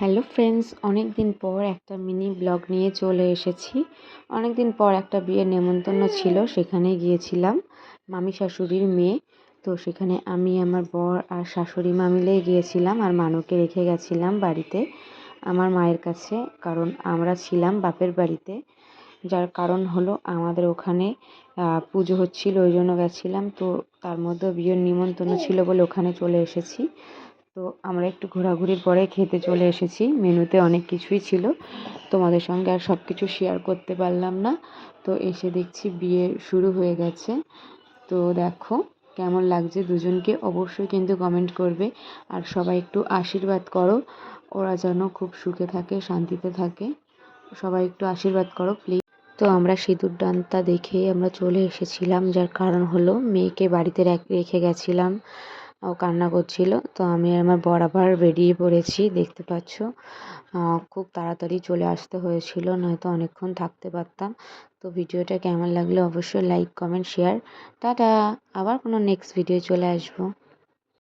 Hello friends, অনেক দিন পর একটা মিনি ব্লগ নিয়ে চলে এসেছি। অনেক দিন পর একটা বিয়ের নেমন্তন্ন ছিল, সেখানে গিয়েছিলাম। মামি শাশুড়ির মেয়ে, তো সেখানে আমি আমার বর আর শাশুড়ি মা মিলেই গিয়েছিলাম, আর মানুকে রেখে গেছিলাম বাড়িতে আমার মায়ের কাছে, কারণ আমরা ছিলাম বাপের বাড়িতে। যার কারণ হলো আমাদের ওখানে পুজো হচ্ছিল, ওই জন্য গেছিলাম। তো তার মধ্যে বিয়ের নিমন্ত্রণ ছিল বলে ওখানে চলে এসেছি। তো আমরা একটু ঘোরাঘুরির পরে খেতে চলে এসেছি। মেনুতে অনেক কিছুই ছিল, তোমাদের সঙ্গে আর সব কিছু শেয়ার করতে পারলাম না। তো এসে দেখছি বিয়ে শুরু হয়ে গেছে। তো দেখো কেমন লাগছে দুজনকে, অবশ্যই কিন্তু কমেন্ট করবে। আর সবাই একটু আশীর্বাদ করো, ওরা যেন খুব সুখে থাকে, শান্তিতে থাকে। সবাই একটু আশীর্বাদ করো প্লিজ। তো আমরা সিঁদুর দানটা দেখেই আমরা চলে এসেছিলাম, যার কারণ হলো মেয়েকে বাড়িতে রেখে গেছিলাম, ও কান্না করছিল। তো আমি আর আমার বর আবার বেরিয়ে পড়েছি, দেখতে পাচ্ছ। খুব তাড়াতাড়ি চলে আসতে হয়েছিল, নয়তো অনেকক্ষণ থাকতে পারতাম। তো ভিডিওটা কেমন লাগলো অবশ্যই লাইক কমেন্ট শেয়ার। টাটা, আবার কোনো নেক্সট ভিডিও চলে আসবো।